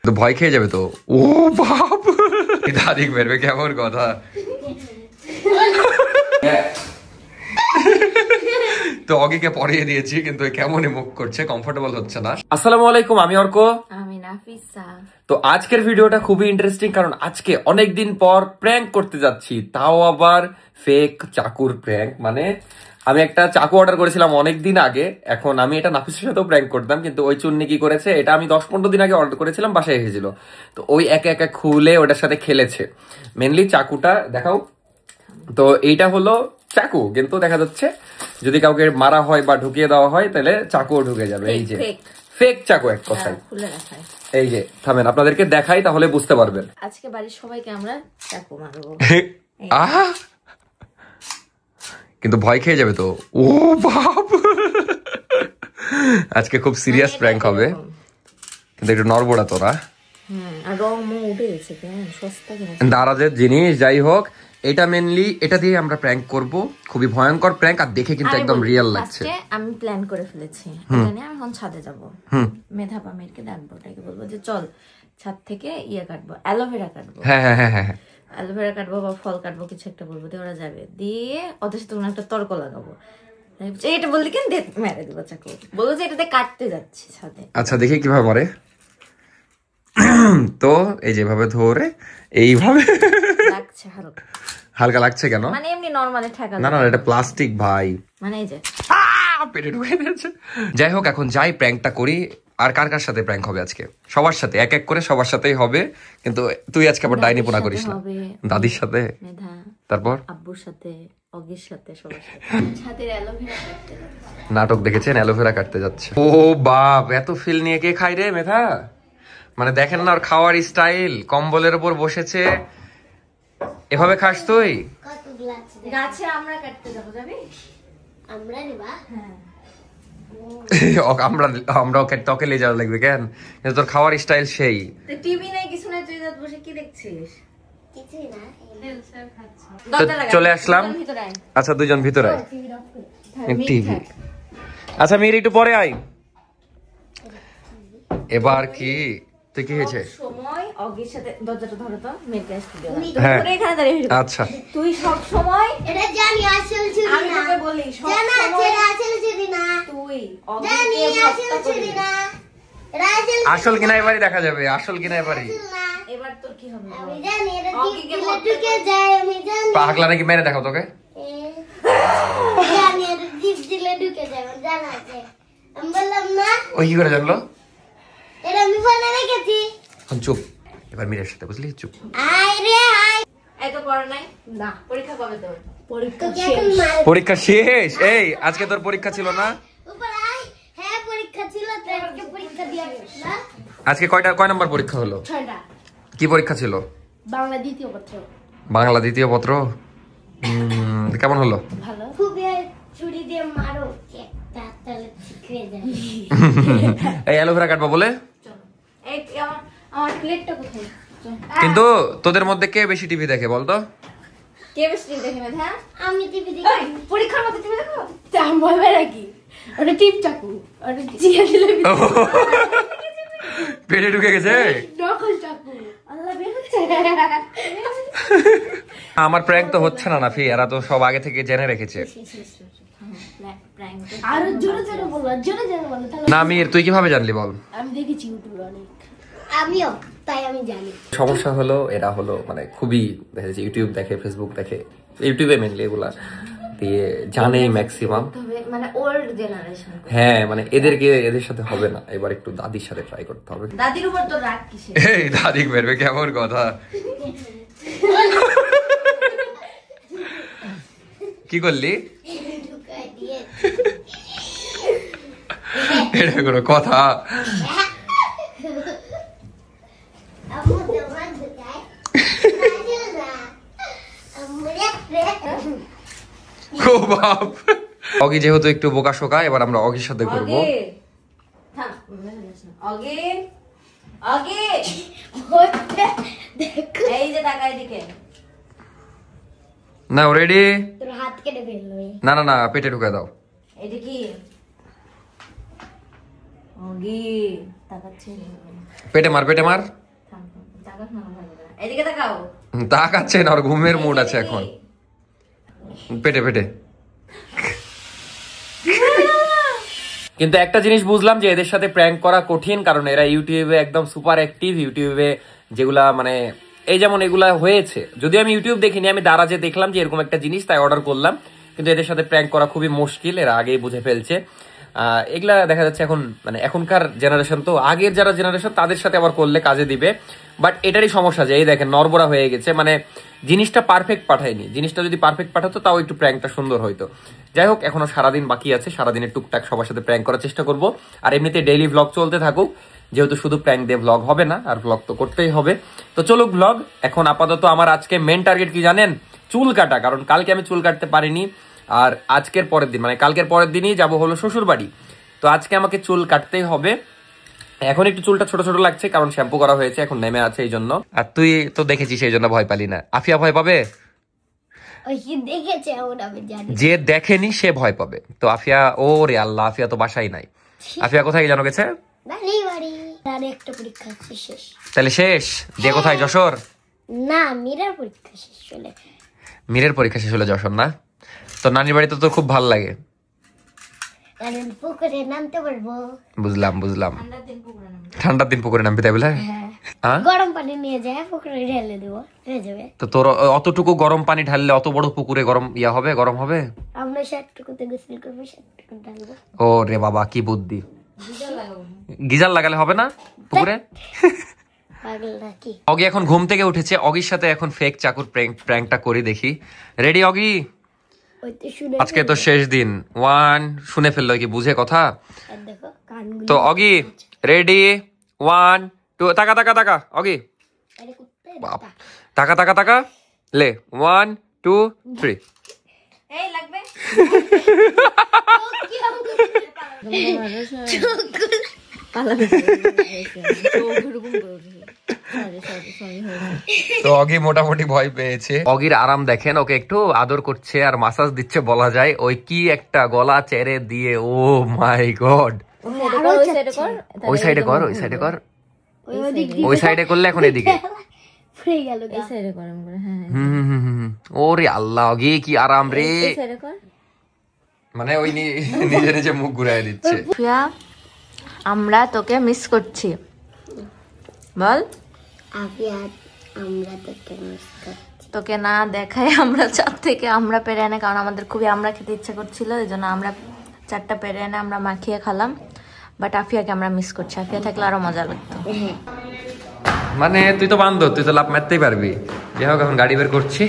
তো ভয় খেয়ে যাবে তো। ও বাপ, দাদিক বেরবে কেমন কথা। তো অগিকে পরিয়ে দিয়েছি কিন্তু কেমন মুখ করছে, কমফোর্টেবল হচ্ছে না। আসসালামু আলাইকুম, আমি অর্ক, আমি নাফিসা। তো আজকের ভিডিওটা খুবই ইন্টারেস্টিং কারণ আজকে অনেকদিন পর প্র্যাঙ্ক করতে যাচ্ছি, তাও আবার ফেক চাকুর প্র্যাঙ্ক। মানে আমি একটা চাকু অর্ডার করেছিলাম অনেকদিন আগে, এখন আমি এটা নাফিসের সাথেও প্র্যাঙ্ক করতাম, কিন্তু ওই চুন্নি কি করেছে, এটা আমি 10-15 দিন আগে অর্ডার করেছিলাম, বাসায় এসেছিল, তো ওই একে একে খুলে ওটার সাথে খেলেছে। মেনলি চাকুটা দেখাও। তো এইটা হলো চাকু, কিন্তু দেখা যাচ্ছে যদি কাউকে মারা হয় বা ঢুকিয়ে দেওয়া হয় তাহলে চাকুও ঢুকে যাবে। এই যে ফেক চাকু, এক কথায়। এই যে থামেন, আপনাদেরকে দেখাই তাহলে বুঝতে পারবেন। আজকে বাড়ির সবাইকে আমরা চাকু মারবো। আহা, কিন্তু ভয় খেয়ে যাবে তো। ও বাপ, আজকে খুব সিরিয়াস প্র্যাঙ্ক হবে, কিন্তু একটু নড়বড়া তোরা। দারাজের জিনিস যাই হোক, এটা মেনলি এটা দিয়ে আমরা প্র্যাঙ্ক করব, খুবই ভয়ঙ্কর প্র্যাঙ্ক, আর দেখে কিন্তু একদম রিয়েল লাগছে। আমি প্ল্যান করে ফেলেছি, এটা নিয়ে আমি এখন ছাদে যাব। মেধা পামিরকে ডাকবো, ওটাকে বলবো যে চল ছাদ থেকে ইয়ে কাটবো, অ্যালোভেরা কাটবো। হ্যাঁ হ্যাঁ হ্যাঁ হ্যাঁ, অ্যালোভেরা কাটবো বা ফল কাটবো, কিছু একটা বলবো, দিয়ে ওরা যাবে, দিয়ে ওদের সাথে কোনো একটা তর্ক লাগাবো। এটা বললে কেন মেরে দেবো চাকু, বলবো যে এটাতে কাটতে যাচ্ছি ছাদে। আচ্ছা দেখি কিভাবে মারে। তো এই যেভাবে ধরে এইভাবে লাগছে হালকা হালকা লাগছে কেন, মানে এমনি নরমালি ঠেকা না না এটা প্লাস্টিক ভাই, মানে এই যে পেটে ঢুকে দিয়েছে। যাই হোক এখন যাই প্র্যাঙ্কটা করি। আর কার কার সাথে প্র্যাঙ্ক হবে আজকে? সবার সাথে, এক এক করে সবার সাথেই হবে, কিন্তু তুই আজকে আবার ডাইনি পোনা করিস না। দাদির সাথে, মেধা, তারপর আব্বুর সাথে, অগির সাথে, সবার সাথে। ছাদের অ্যালোভেরা কাটতে যাচ্ছে। নাটক দেখেছেন, অ্যালোভেরা কাটতে যাচ্ছে। ও বাপ, এত ফিল নিয়ে কে খাই রে মেধা? মানে দেখেন না ওর খাওয়ার স্টাইল, কম্বলের উপর বসেছে, এভাবে খাস তুই? গাছে আমরা কাটতে যাবো, যাবি? আমরা নিবা? হ্যাঁ। আমরাও তোকে নিয়ে যাওয়া লাগবে কেন? তোর খাওয়ার স্টাইল সেই। টিভি নাই, কিছু নাই, তুই বসে কি দেখছিস? কিছুই না, চলে আসলাম। আচ্ছা দুজন ভিতরে আয়। টিভি, আচ্ছা মির একটু পরে আয়। এবার কি তুই কি হয়েছে? সময় অগির সাথে দরজাটা ধরো তো, মেয়েকে আসতে দিও। হ্যাঁ তুই এখানে দাঁড়িয়ে আচ্ছা, তুই সব সময় এটা জানি আসল চুরি না, আমি তোকে বলি সব জানা সময় আসল চুরি না, তুই জানি অগিকে আসল চুরি না, এটা আসল কিনা এবারই দেখা যাবে, আসল কিনা এবারই। না। এবার তোর কি হবে? আমি জানি এটা ঢুকে যায়, আমি জানি। পাগলা নাকি মেরে দেখাও তোকে। জানি এটা জিপ দিলে ঢুকে যায়, আমার জানা আছে। আমি বললাম না, ওই কি করে জানলো? এটা আমি ফোনে রেখেছি। চুপ, এবার মিরের সাথে বুঝলি, চুপ। আয় রে আয়। এই তো পড়া নাই না, পরীক্ষা কবে তোর? পরীক্ষা পরীক্ষা শেষ। এই আজকে তোর পরীক্ষা ছিল না? উপর আয়। হ্যাঁ পরীক্ষা ছিল, তো আজকে পরীক্ষা দিয়ে আসলা। আজকে কয় নাম্বার পরীক্ষা হলো? 6টা। কি পরীক্ষা ছিল? বাংলা দ্বিতীয় পত্র। বাংলা দ্বিতীয় পত্র। কেমন হলো? ভালো। খুবই চুরি দিয়ে মারো, একটা তালে শিখে যায়। এই অ্যালোভেরা কাটবা বলে। এই আমার প্লেটটা কোথায়? কিন্তু তোদের মধ্যে কে বেশি টিভি দেখে বলতো? কে বেশি টিভি দেখে? মেধা? আমি টিভি দেখি। পরীক্ষার মধ্যে টিভি দেখো? চাম বলবে নাকি? ওটা টিপ চাকু, ওটা জিয়া দিলে পেটে ঢুকে গেছে নকল চাকু। আল্লাহ বের হচ্ছে। আমার প্র্যাঙ্ক তো হচ্ছে না নাফি, এরা তো সব আগে থেকে জেনে রেখেছে। আর জোরে জোরে বলো, জোরে জোরে বলো তাহলে। না মির, তুই কিভাবে জানলি বল? আমি দেখেছি ইউটিউবে অনেক। আমিও, তাই আমি জানি। সমস্যা হলো এরা হলো মানে খুবই দেখেছি, ইউটিউব দেখে, ফেসবুক দেখে, ইউটিউবে মেনলি এগুলা দিয়ে জানেই ম্যাক্সিমাম, মানে ওল্ড জেনারেশন। হ্যাঁ মানে এদের সাথে হবে না, এবার একটু দাদির সাথে ট্রাই করতে হবে। দাদির উপর তো রাগ কিসের? এই দাদি বেরবে কেমন কথা। কি করলি? এটা কোনো কথা? অগি যেহেতু একটু বোকা শোকা, এবার আমরা অগির সাথে করবো। এই যে তাকাই দিকে না রেডি? তোর হাত কেটে ফেললো। না না না, পেটে ঢুকে দাও। এটা কি? ও অগি তাকাচ্ছে পেটে মার পেটে মার। তাকাস না ভালো করে এদিকে তাকাও তাকাচ্ছে না, ওর ঘুমের মুড আছে এখন। পেটে পেটে। কিন্তু একটা জিনিস বুঝলাম যে এদের সাথে প্র্যাঙ্ক করা কঠিন, কারণ এরা ইউটিউবে একদম সুপার অ্যাক্টিভ। ইউটিউবে যেগুলা মানে এই যেমন এগুলা হয়েছে, যদি আমি ইউটিউব দেখিনি, আমি দারাজে দেখলাম যে এরকম একটা জিনিস, তাই অর্ডার করলাম। কিন্তু এদের সাথে প্র্যাঙ্ক করা খুবই মুশকিল, এরা আগেই বুঝে ফেলছে। এগুলা দেখা যাচ্ছে এখন মানে এখনকার জেনারেশন, তো আগের যারা জেনারেশন তাদের সাথে আবার করলে কাজে দিবে। বাট এটারই সমস্যা যে এই দেখেন নরবরা হয়ে গেছে, মানে জিনিসটা পারফেক্ট পাঠায়নি। জিনিসটা যদি পারফেক্ট পাঠাতো তাও একটু প্র্যাঙ্কটা সুন্দর হইতো। যাই হোক, এখনো সারাদিন বাকি আছে, সারাদিনের টুকটাক সবার সাথে প্র্যাঙ্ক করার চেষ্টা করব। আর এমনিতে ডেইলি ভ্লগ চলতে থাকুক, যেহেতু শুধু প্র্যাঙ্ক দিয়ে ভ্লগ হবে না, আর ভ্লগ তো করতেই হবে। তো চলুক ভ্লগ। এখন আপাতত আমার আজকে মেন টার্গেট কি জানেন? চুল কাটা, কারণ কালকে আমি চুল কাটতে পারিনি। আর আজকের পরের দিন মানে কালকের পরের দিনই যাব হলো শ্বশুর বাড়ি, তো আজকে আমাকে চুল কাটতেই হবে। এখন একটু চুলটা ছোট ছোট লাগছে, কারণ শ্যাম্পু করা হয়েছে, এখন নেমে আছে এই জন্য। আর তুই তো দেখেছিস এই জন্য ভয় পালি না। আফিয়া ভয় পাবে? ওই কি দেখেছে ওরা আমি জানি। যে দেখেনি সে ভয় পাবে। তো আফিয়া, ও রে আল্লাহ, আফিয়া তো বাসাই নাই। আফিয়া কোথায় জানো গেছে? বাড়ি বাড়ি তার একটা পরীক্ষা আছে শেষ। তাহলে শেষ দিয়ে কোথায়? যশোর? না, মীরার পরীক্ষা শেষ হলে। মীরের পরীক্ষা শেষ হলে যশোর না? তো নানির বাড়িতে তো খুব ভালো লাগে। কারণ পুকুরে নামতে পারবো। বুঝলাম বুঝলাম, ঠান্ডার দিন পুকুরে নামবি তাই বলে? গরম পানি নিয়ে যায় পুকুরে ঢেলে দেবো, হয়ে যাবে। তো তোর অতটুকু গরম পানি ঢাললে অত বড় পুকুরে গরম হবে, গরম হবে? আমরা 60টুকুতে গোসল করবো, 60টুকু ঢালবো। ও রে বাবা, কি বুদ্ধি! গিজার লাগালে হবে না পুকুরে? পাগল নাকি? অগি এখন ঘুম থেকে উঠেছে, অগির সাথে এখন ফেক চাকুর প্র্যাঙ্কটা করি, দেখি। রেডি অগি? ওই তো শুনে আজকে তো শেষ দিন। ওয়ান, শুনে ফেললো কি বুঝে কথা? দেখো কানগুলো। তো অগি রেডি, 1 2, তাকা তাকা তাকা অগি, আরে কুত্তে বাপ, তাকা তাকা তাকা, লে 1 2 3। এই লাগবে তো অগি মোটামুটি ভয় পেয়েছে। অগির আরাম দেখেন, ওকে একটু আদর করছে আর মাসাজ দিচ্ছে বলা যায়। ওই কি একটা গলা চেড়ে দিয়ে, ও মাই গড। ওই সাইডে কর, ওই সাইডে কর, ওই সাইডে করলে এখন এদিকে ফ্রি গেল। এই সাইডে কর আমরা। হ্যাঁ ওরে আল্লাহ, অগি কি আরাম রে। এই সাইডে কর, মানে ওই নিজে নিজে মুখ ঘুরাই দিচ্ছে। আমরা তোকে মিস করছি, বল। আমরা তোকে মিস করছি। তোকে না দেখায় আমরা 4 থেকে আমরা পেরে এনে, কারণ আমাদের খুবই আমরা খেতে ইচ্ছা করছিল, এই জন্য আমরা 4টা পেরে এনে আমরা মাখিয়ে খালাম। বাট আফিয়াকে আমরা মিস করছি, আফিয়া থাকলে আরো মজা লাগতো। মানে তুই তো বান্ধব, তুই তো লাভ মারতেই পারবি। যাই হোক, এখন গাড়ি বের করছি।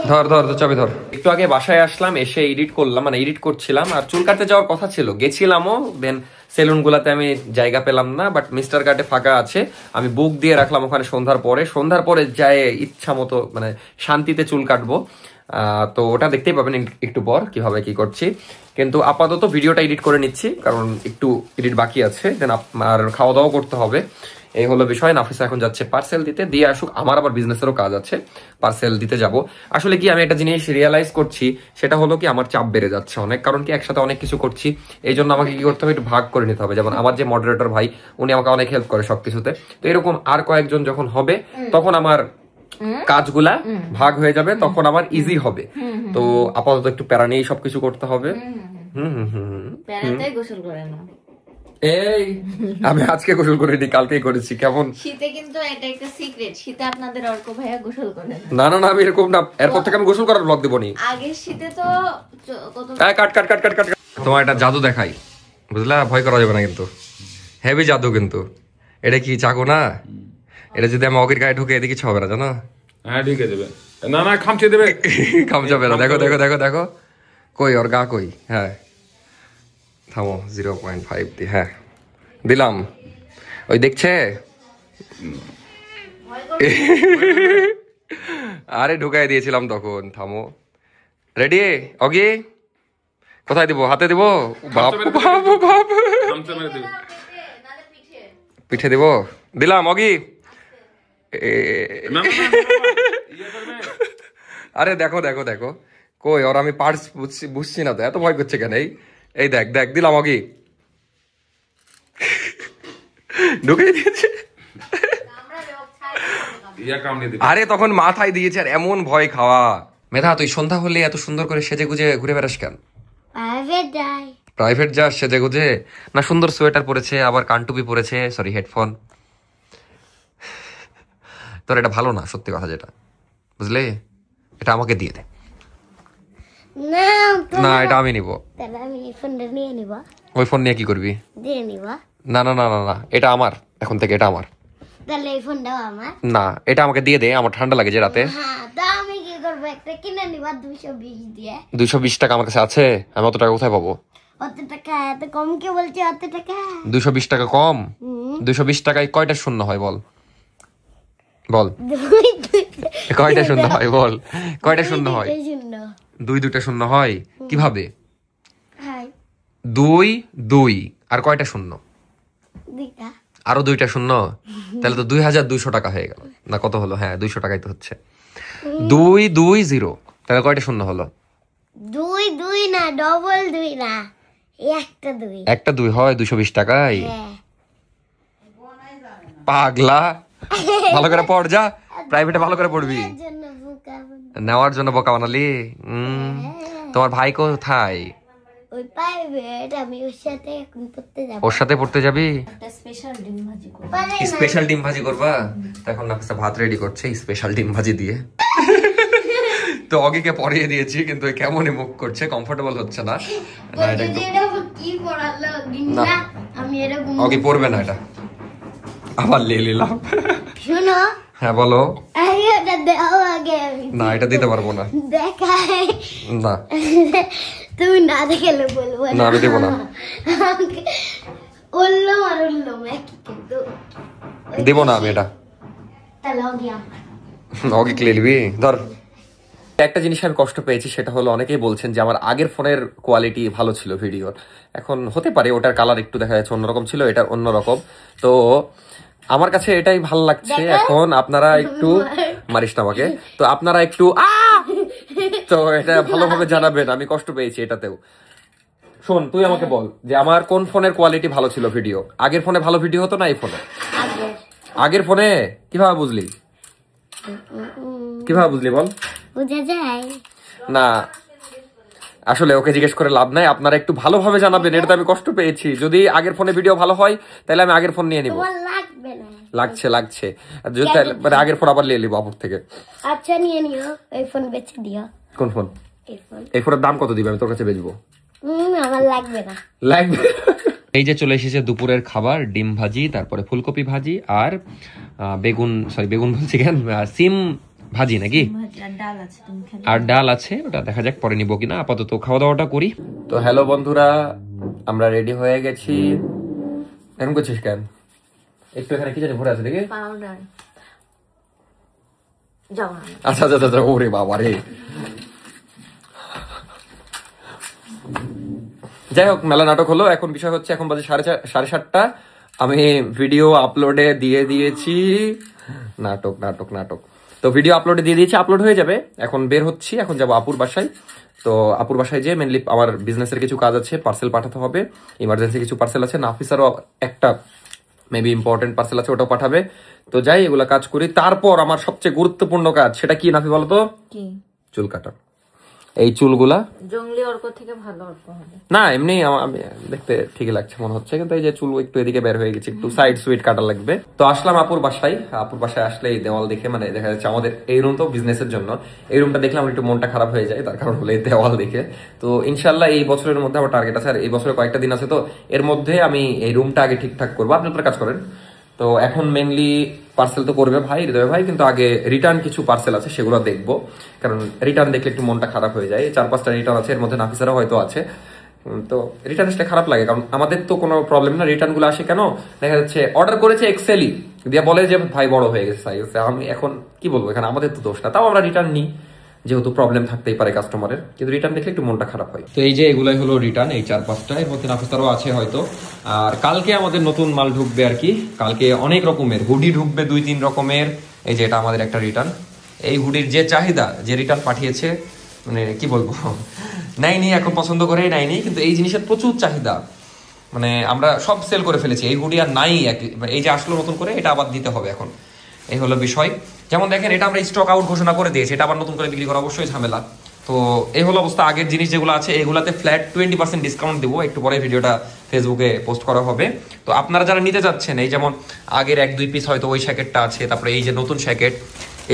ধর ধর, তো চাবি ধর। একটু আগে বাসায় আসলাম, এসে এডিট করলাম, মানে এডিট করছিলাম। আর চুল কাটতে যাওয়ার কথা ছিল, গেছিলামও, দেন সেলুন গুলাতে আমি জায়গা পেলাম না। বাট মিস্টার কাটে ফাঁকা আছে, আমি বুক দিয়ে রাখলাম ওখানে। সন্ধ্যার পরে যায় ইচ্ছা মতো মানে শান্তিতে চুল কাটবো। তো ওটা দেখতেই পাবেন একটু পর কিভাবে কি করছি। কিন্তু আপাতত ভিডিওটা এডিট করে নিচ্ছি, কারণ একটু এডিট বাকি আছে। দেন আর খাওয়া দাওয়া করতে হবে, এই হলো বিষয়। নাফিসা এখন যাচ্ছে পার্সেল দিতে, দিয়ে আসুক। আমার আবার বিজনেসেরও কাজ আছে, পার্সেল দিতে যাব। আসলে কি আমি একটা জিনিস রিয়েলাইজ করছি, সেটা হলো কি আমার চাপ বেড়ে যাচ্ছে অনেক। কারণ কি একসাথে অনেক কিছু করছি, এই জন্য আমাকে কি করতে হবে, একটু ভাগ করে নিতে হবে। যেমন আমার যে মডারেটর ভাই, উনি আমাকে অনেক হেল্প করে সবকিছুতে। তো এরকম আর কয়েকজন যখন হবে, তখন আমার কাজগুলা ভাগ হয়ে যাবে, তখন আমার ইজি হবে। তো আপাতত একটু প্যারা নিয়েই সবকিছু করতে হবে। প্যারাতেই গোসল করে না। এই আমি আজকে গোসল করিনি, কালকেই করেছি। কেমন শীতে কিন্তু এটা একটা সিক্রেট, শীতে আপনাদের অর্ক ভাইয়া গোসল করে না। না না, আমি এরকম না। এরপর থেকে আমি গোসল করার ব্লগ দেবো নি। আগের শীতে তো কত। কাট কাট কাট কাট কাট। তোমার একটা জাদু দেখাই, বুঝলা? ভয় করা যাবে না কিন্তু, হেভি জাদু কিন্তু। এটা কি চাকু না? এটা যদি আমি অগির গায়ে ঢুকে, এদিকে কিছু হবে না, জানো? হ্যাঁ ঢুকে দেবে। না না, খামচে দেবে। খামচাবে না। দেখো দেখো দেখো দেখো, কই ওর গা কই? হ্যাঁ থামো, 0.5 দি। হ্যাঁ দিলাম, ওই দেখছে। আরে ঢুকাই দিয়েছিলাম তখন। থামো, রেডি অগি? কোথায় দিব? হাতে দিব? বাপ বাপ বাপ, খামচে মেরে দেবে। পিঠে দিব। দিলাম অগি। না না, ইয়ে করবে। আরে দেখো দেখো দেখো, কই ওর আমি পার্স বুঝছি না তো, এত ভয় করছে কেন? এই দেখ দেখ, দিলাম অগি। ঢুকিয়ে দিয়েছে। ইয়া কামড়ে দিবে। আরে তখন মাথায় দিয়েছে আর এমন ভয় খাওয়া। মেধা তুই সন্ধ্যা হলে এত সুন্দর করে সেজে গুজে ঘুরে বেড়াস কেন? প্রাইভেট যাই। প্রাইভেট যাস সেজে গুজে? না সুন্দর সোয়েটার পরেছে, আবার কানটুপি পরেছে, সরি হেডফোন। তোর এটা ভালো না, সত্যি কথা যেটা, বুঝলে? এটা আমাকে দিয়ে দে। না না এটা আমি নিব। তাহলে আমি এই ফোনটা নিয়ে নিব। ওই ফোন নিয়ে কি করবি? দিয়ে নিব। না না না না না, এটা আমার, এখন থেকে এটা আমার। তাহলে এই ফোনটাও আমার। না এটা আমাকে দিয়ে দে, আমার ঠান্ডা লাগে যে রাতে। হ্যাঁ, তা আমি কি করবো? একটা কিনে নিব 220 দিয়ে। 220 টাকা আমার কাছে আছে, আমি অত টাকা কোথায় পাবো? অত টাকা এত কম কে বলছে? অত টাকা 220 টাকা কম? 220 টাকায় কয়টা শূন্য হয় বল? বল কয়টা শূন্য হয় বল? কয়টা শূন্য হয়? দুইটা শূন্য হয় কিভাবে? 2 2 আর কয়টা শূন্য? আরো 2টা শূন্য, তাহলে তো 2200 টাকা হয়ে গেল না? কত হলো? হ্যাঁ 200 টাকাই তো হচ্ছে। 2 2 0, তাহলে কয়টা শূন্য হলো? 2 2 না, ডবল 2 না, একটা 2 হয় 220 টাকায়? হ্যাঁ। পাগলা, ভালো করে পড় যা, প্রাইভেটে ভালো করে পড়বি। জন্য বোকা বানাই। নেওয়ার জন্য বোকা বানালি? তোমার ভাই কোথায়? ওই প্রাইভেট, আমি ওর সাথে এখন পড়তে যাব। ওর সাথে পড়তে যাবি? একটা স্পেশাল ডিম ভাজি করব। স্পেশাল ডিম ভাজি করবা? এখন নাফিসা ভাত রেডি করছে স্পেশাল ডিম ভাজি দিয়ে। তো অগিকে পরিয়ে দিয়েছি, কিন্তু কেমনই মুখ করছে, কমফোর্টেবল হচ্ছে না। না এটা একটু কি পড়ালো গিন্না? আমি এরকম অগি পড়বে না এটা, আবার নিলাম। শুনো, হ্যাঁ বলো। আরে এটা দাও আগে। না এটা দিতে পারবো না। দেখাই না তুমি না দেখলে বলবো না, আমি দেবো না। উল্লম আর উল্লম একই, কিন্তু দেবো না আমি এটা। তাহলে গিয়া অগি ক্লিয়ে নিবি, ধর। একটা জিনিস আমি কষ্ট পেয়েছি, সেটা হলো অনেকেই বলছেন যে আমার আগের ফোনের কোয়ালিটি ভালো ছিল ভিডিওর। এখন হতে পারে ওটার কালার একটু দেখা যাচ্ছে অন্যরকম ছিল, এটার অন্যরকম। তো আমার কাছে এটাই ভালো লাগছে। এখন আপনারা একটু মারিস না আমাকে, তো আপনারা একটু তো এটা ভালোভাবে জানাবেন, আমি কষ্ট পেয়েছি এটাতেও। শোন তুই আমাকে বল যে আমার কোন ফোনের কোয়ালিটি ভালো ছিল ভিডিও? আগের ফোনে ভালো ভিডিও হতো না এই ফোনে? আগের ফোনে কিভাবে বুঝলি? কিভাবে বুঝলি বল? বুঝা যায় না আসলে ওকে জিজ্ঞেস করে লাভ নাই, আপনারা একটু ভালোভাবে জানাবেন, এটা তো আমি কষ্ট পেয়েছি। যদি আগের ফোনে ভিডিও ভালো হয় তাহলে আমি আগের ফোন নিয়ে নিব। তোমার লাগবে না। লাগছে যদি মানে আগের ফোন আবার নিয়ে নিব আপুর থেকে। আচ্ছা নিয়ে নিও, এই ফোন বেচে দিও। কোন ফোন? এই ফোন। এই ফোনের দাম কত দিবে? আমি তোর কাছে বেচবো। আমার লাগবে না। লাগবে। এই যে চলে এসেছে দুপুরের খাবার, ডিম ভাজি, তারপরে ফুলকপি ভাজি আর বেগুন বলছি কেন, সিম ভাজি নাকি, আর ডাল আছে, ওটা দেখা যাক পরে নিবো কিনা। আপাতত খাওয়া দাওয়াটা করি। তো হ্যালো বন্ধুরা, আমরা রেডি হয়ে গেছি। এরকম করছিস কেন? একটু এখানে কি জানি ভরে আছে দেখি। পাউডার যাও না। আচ্ছা ওরে বাবা রে। যাই হোক, মেলা নাটক হলো। এখন বিষয় হচ্ছে, এখন বাজে 7:30। আমি ভিডিও আপলোডে দিয়ে দিয়েছি। নাটক তো ভিডিও আপলোডে দিয়ে দিয়েছি, আপলোড হয়ে যাবে। এখন বের হচ্ছি, এখন যাবো আপুর বাসায়। তো আপুর বাসায় যে মেনলি আমার বিজনেসের কিছু কাজ আছে, পার্সেল পাঠাতে হবে, ইমার্জেন্সি কিছু পার্সেল আছে, নাফিসারও একটা মেবি ইম্পর্টেন্ট পার্সেল আছে, ওটাও পাঠাবে। তো যাই এগুলা কাজ করি। তারপর আমার সবচেয়ে গুরুত্বপূর্ণ কাজ, সেটা কি নাফি বলতো? কি? চুল কাটা। এই চুলগুলা জঙ্গলি অর্ক থেকে ভালো অর্ক হবে না, এমনি আমি দেখতে ঠিকই লাগছে মনে হচ্ছে, কিন্তু এই যে চুল একটু এদিকে বের হয়ে গেছে, একটু সাইড সুইট কাটা লাগবে। তো আসলাম আপুর বাসায়। আপুর বাসায় আসলে এই দেওয়াল দেখে, মানে দেখা যাচ্ছে আমাদের এই রুম তো বিজনেসের জন্য, এই রুমটা দেখলে আমার একটু মনটা খারাপ হয়ে যায়, তার কারণ হলো এই দেওয়াল দেখে। তো ইনশাল্লাহ এই বছরের মধ্যে আমার টার্গেট আছে, আর এই বছরের কয়েকটা দিন আছে, তো এর মধ্যে আমি এই রুমটা আগে ঠিকঠাক করবো। আপনি আপনার কাজ করেন। তো এখন মেনলি পার্সেল তো করবে ভাই, হৃদয় ভাই, কিন্তু আগে রিটার্ন কিছু পার্সেল আছে সেগুলো দেখবো, কারণ রিটার্ন দেখলে একটু মনটা খারাপ হয়ে যায়। 4-5টা রিটার্ন আছে, এর মধ্যে নাফিসারও হয়তো আছে। তো রিটার্ন আসলে খারাপ লাগে, কারণ আমাদের তো কোনো প্রবলেম না, রিটার্ন গুলো আসে কেন দেখা যাচ্ছে অর্ডার করেছে এক্সেলই দিয়ে বলে যে ভাই বড় হয়ে গেছে সাইজ। আমি এখন কি বলবো, এখানে আমাদের তো দোষ না, তাও আমরা রিটার্ন নিই, যেহেতু প্রবলেম থাকতেই পারে কাস্টমারের, কিন্তু রিটার্ন দেখলে একটু মনটা খারাপ হয়। তো এই যে এগুলাই হলো রিটার্ন, এই 4-5টা, এর মধ্যে নাফিসারও আছে হয়তো। আর কালকে আমাদের নতুন মাল ঢুকবে আর কি, কালকে অনেক রকমের হুডি ঢুকবে, 2-3 রকমের। এই যে এটা আমাদের একটা রিটার্ন, এই হুডির যে চাহিদা, যে রিটার্ন পাঠিয়েছে, মানে কি বলবো, নেয়নি, এখন পছন্দ করে নেয়নি, কিন্তু এই জিনিসের প্রচুর চাহিদা। মানে আমরা সব সেল করে ফেলেছি, এই হুডি আর নাই, এই যে আসলো নতুন করে, এটা আবার দিতে হবে এখন, এই হলো বিষয়। যেমন দেখেন এটা আমরা স্টক আউট ঘোষণা করে দিয়েছি, এটা আবার নতুন করে বিক্রি করা অবশ্যই ঝামেলা। তো এই হলো অবস্থা। আগের জিনিস যেগুলো আছে এগুলাতে ফ্ল্যাট 20% ডিসকাউন্ট দেবো, একটু পরে ভিডিওটা ফেসবুকে পোস্ট করা হবে। তো আপনারা যারা নিতে যাচ্ছেন, এই যেমন আগের 1-2 পিস হয়তো ওই শ্যাকেটটা আছে, তারপরে এই যে নতুন শ্যাকেট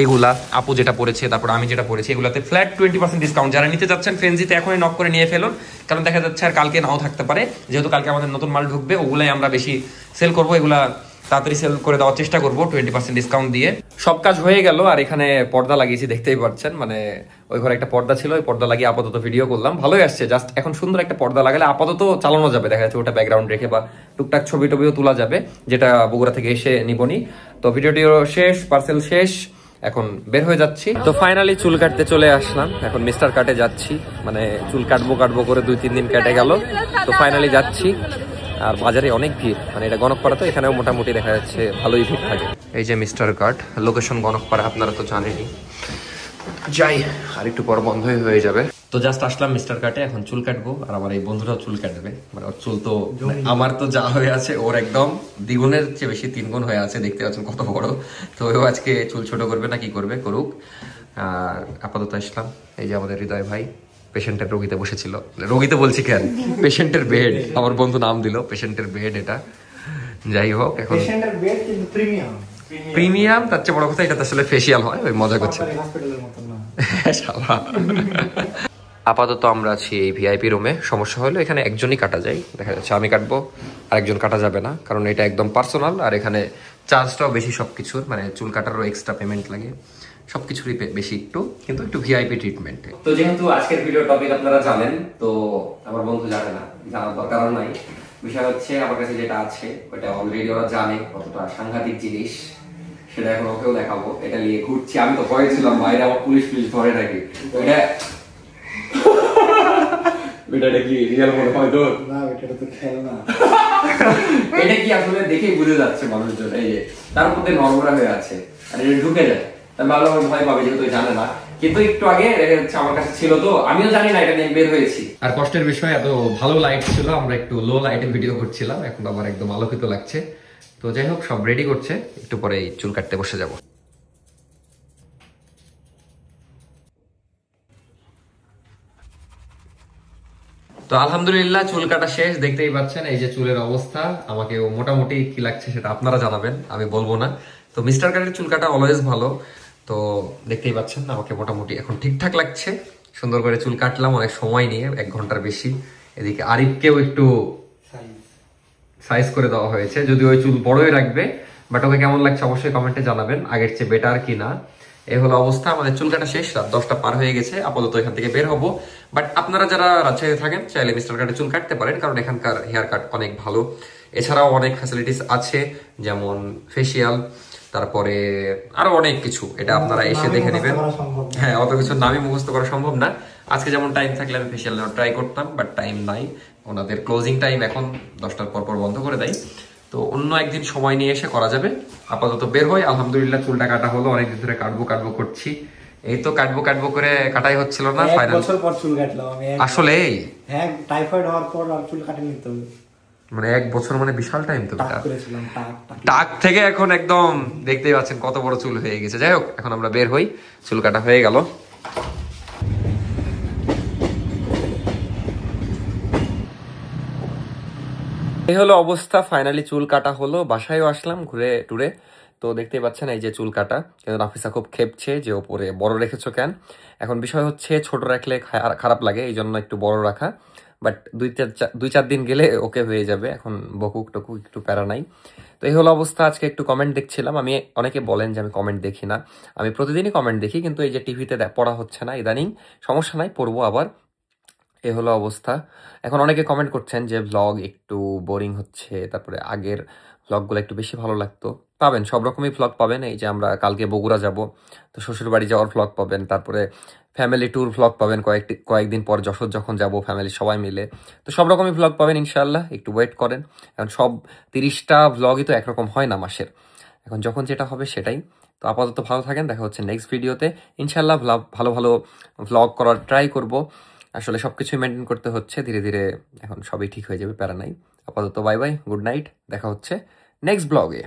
এইগুলা আপু যেটা পড়েছে, তারপর আমি যেটা পড়েছি, এগুলাতে ফ্ল্যাট 20% ডিসকাউন্ট। যারা নিতে যাচ্ছেন ফ্রেন্ডজিতে এখনই নক করে নিয়ে ফেলুন, কারণ দেখা যাচ্ছে আর কালকে নাও থাকতে পারে, যেহেতু কালকে আমাদের নতুন মাল ঢুকবে, ওগুলাই আমরা বেশি সেল করবো, এগুলা তাড়াতাড়ি সেল করে দেওয়ার চেষ্টা করবো 20% ডিসকাউন্ট দিয়ে। সব কাজ হয়ে গেল, আর এখানে পর্দা লাগিয়েছি দেখতেই পাচ্ছেন, মানে ওই ঘরে একটা পর্দা ছিল, ওই পর্দা লাগিয়ে আপাতত ভিডিও করলাম, ভালোই আসছে। জাস্ট এখন সুন্দর একটা পর্দা লাগালে আপাতত চালানো যাবে, দেখা যাচ্ছে ওটা ব্যাকগ্রাউন্ড রেখে বা টুকটাক ছবি টবিও তোলা যাবে, যেটা বগুড়া থেকে এসে নিবনি। তো ভিডিওটিও শেষ, পার্সেল শেষ, এখন বের হয়ে যাচ্ছি। তো ফাইনালি চুল কাটতে চলে আসলাম, এখন মিস্টার কাটে যাচ্ছি, মানে চুল কাটবো করে 2-3 দিন কেটে গেল, তো ফাইনালি যাচ্ছি। আর বাজারে অনেক ভিড়, মানে এটা গণকপাড়া, তো এখানেও মোটামুটি দেখা যাচ্ছে ভালোই ভিড় থাকে। এই যে মিস্টার কাট, লোকেশন গণকপাড়া, আপনারা তো জানেনই। যাই, আর একটু পর বন্ধই হয়ে যাবে। তো জাস্ট আসলাম মিস্টার কাটে, এখন চুল কাটবো, আর আমার এই বন্ধুরাও চুল কাটবে। মানে ওর চুল তো আমার তো যা হয়ে আছে, ওর একদম দ্বিগুণের চেয়ে বেশি 3 গুণ হয়ে আছে, দেখতে পাচ্ছেন কত বড়। তো ও আজকে চুল ছোট করবে না কি করবে, করুক। আর আপাতত আসলাম, এই যে আমাদের হৃদয় ভাই পেশেন্টের রোগীতে বসেছিল, রোগীতে বলছি কেন, পেশেন্টের বেড, আমার বন্ধু নাম দিল পেশেন্টের বেড এটা। যাই হোক, এখন পেশেন্টের বেড কিন্তু প্রিমিয়াম, প্রিমিয়াম, তার চেয়ে বড় কথা এটা আসলে ফেসিয়াল হয়, ওই মজা করছে। হসপিটালের মত না। আপাতত আমরা আছি এই ভিআইপি রুমে। সমস্যা হলো এখানে একজনই কাটা যায়, দেখা যাচ্ছে আমি কাটবো, আরেকজন কাটা যাবে না, কারণ এটা একদম পার্সোনাল, আর এখানে চার্জটাও বেশি সবকিছুর, মানে চুল কাটারও এক্সট্রা পেমেন্ট লাগে, সবকিছুরই বেশি একটু, কিন্তু একটু ভিআইপি ট্রিটমেন্ট। তো যেহেতু আজকের ভিডিও টপিক আপনারা জানেন, তো আমার বন্ধু জানে না, জানার দরকার নাই। বিষয় হচ্ছে আমার কাছে যেটা আছে ওটা অলরেডি ওরা জানে কতটা সাংঘাতিক জিনিস, সেটা এখন ওকেও দেখাবো। এটা নিয়ে ঘুরছি, আমি তো ভয় ছিলাম বাইরে আমার পুলিশ ধরে রাখি, এটা কি রিয়েল মনে হয় তো না, এটা তো খেলনা। এটা কি আসলে দেখেই বুঝে যাচ্ছে মানুষজন, এই যে তার মধ্যে নরমরা হয়ে আছে, আর এটা ঢুকে যায়, তার ভালো ভয় পাবে, যেহেতু জানে না। কিন্তু একটু আগে আমার কাছে ছিল, তো আমিও জানি না, এটা নিয়ে বের হয়েছি। আর কষ্টের বিষয়, এত ভালো লাইট ছিল, আমরা একটু লো লাইটে ভিডিও করছিলাম, এখন আবার একদম আলোকিত লাগছে। তো যাই হোক, সব রেডি করছে, একটু পরে চুল কাটতে বসে যাব। তো আলহামদুলিল্লাহ চুল কাটা শেষ, দেখতেই পাচ্ছেন এই যে চুলের অবস্থা। আমাকে মোটামুটি কি লাগছে সেটা আপনারা জানাবেন, আমি বলবো না। তো মিস্টার কাটের চুল কাটা অলওয়েজ ভালো, তো দেখতেই পাচ্ছেন আমাকে মোটামুটি এখন ঠিকঠাক লাগছে। সুন্দর করে চুল কাটলাম অনেক সময় নিয়ে, 1 ঘন্টার বেশি। এদিকে আরিফকেও একটু সাইজ করে দেওয়া হয়েছে, যদি ওই চুল বড়ই রাখবে, বাট ওকে কেমন লাগছে অবশ্যই কমেন্টে জানাবেন, আগের চেয়ে বেটার কিনা। এই হলো অবস্থা, আমাদের চুল কাটা শেষ, রাত 10টা পার হয়ে গেছে, আপাতত এখান থেকে বের হবো। বাট আপনারা যারা রাজশাহীতে থাকেন চাইলে মিস্টার কাটে চুল কাটতে পারেন, কারণ এখানকার হেয়ার কাট অনেক ভালো। এছাড়াও অনেক ফ্যাসিলিটিস আছে, যেমন ফেসিয়াল, তারপরে আরো অনেক কিছু, এটা আপনারা এসে দেখে নেবেন। হ্যাঁ, অত কিছু নামই মুখস্থ করা সম্ভব না। আজকে যেমন টাইম থাকলে আমি ফেসিয়াল ট্রাই করতাম, বাট টাইম নাই, ওনাদের ক্লোজিং টাইম এখন 10টার পর বন্ধ করে দেয়। তো অন্য একদিন সময় নিয়ে এসে করা যাবে। আপাতত বের হয়, আলহামদুলিল্লাহ চুলটা কাটা হলো, অনেকদিন ধরে কাটবো করছি, এই তো কাটবো করে কাটাই হচ্ছিল না। 1 বছর পর চুল কাটলাম আমি আসলে, হ্যাঁ, টাইফয়েড হওয়ার পর আর চুল কাটেনি তো, মানে 1 বছর মানে বিশাল টাইম তো। টাক করেছিলাম, টাক থেকে এখন একদম দেখতেই পাচ্ছেন কত বড় চুল হয়ে গেছে। যাই হোক, এখন আমরা বের হই, চুল কাটা হয়ে গেল। এই হলো অবস্থা, ফাইনালি চুল কাটা হলো, বাসায়ও আসলাম ঘুরে টুরে। তো দেখতেই পাচ্ছেন এই যে চুল কাটা, কিন্তু নাফিসা খুব খেপছে যে ওপরে বড় রেখেছো কেন। এখন বিষয় হচ্ছে ছোট রাখলে খারাপ লাগে, এই জন্য একটু বড় রাখা, বাট 2-4 দিন গেলে ওকে হয়ে যাবে, এখন বকুক টকুক একটু প্যারা নাই। তো এই হলো অবস্থা। আজকে একটু কমেন্ট দেখছিলাম, আমি অনেকে বলেন যে আমি কমেন্ট দেখি না, আমি প্রতিদিনই কমেন্ট দেখি, কিন্তু এই যে টিভিতে পড়া হচ্ছে না ইদানিং, সমস্যা নাই, পড়বো আবার। এ হলো অবস্থা। এখন অনেকে কমেন্ট করছেন যে ভ্লগ একটু বোরিং হচ্ছে, তারপরে আগের ভ্লগগুলো একটু বেশি ভালো লাগতো। পাবেন, সব রকমই ভ্লগ পাবেন। এই যে আমরা কালকে বগুড়া যাব, তো শ্বশুর বাড়ি যাওয়ার ভ্লগ পাবেন, তারপরে ফ্যামিলি ট্যুর ভ্লগ পাবেন, কয়েকদিন পর যশোর যখন যাব ফ্যামিলি সবাই মিলে, তো সব রকমই ভ্লগ পাবেন ইনশাআল্লাহ, একটু ওয়েট করেন। এখন সব 30টা ভ্লগই তো একরকম হয় না মাসের, এখন যখন যেটা হবে সেটাই। তো আপাতত ভালো থাকেন, দেখা হচ্ছে নেক্সট ভিডিওতে ইনশাআল্লাহ। ভালো ভ্লগ করার ট্রাই করব, আসলে সবকিছুই মেনটেন করতে হচ্ছে ধীরে ধীরে, এখন সবই ঠিক হয়ে যাবে, প্যারা নাই। আপাতত বাই বাই, গুড নাইট, দেখা হচ্ছে নেক্সট ব্লগে।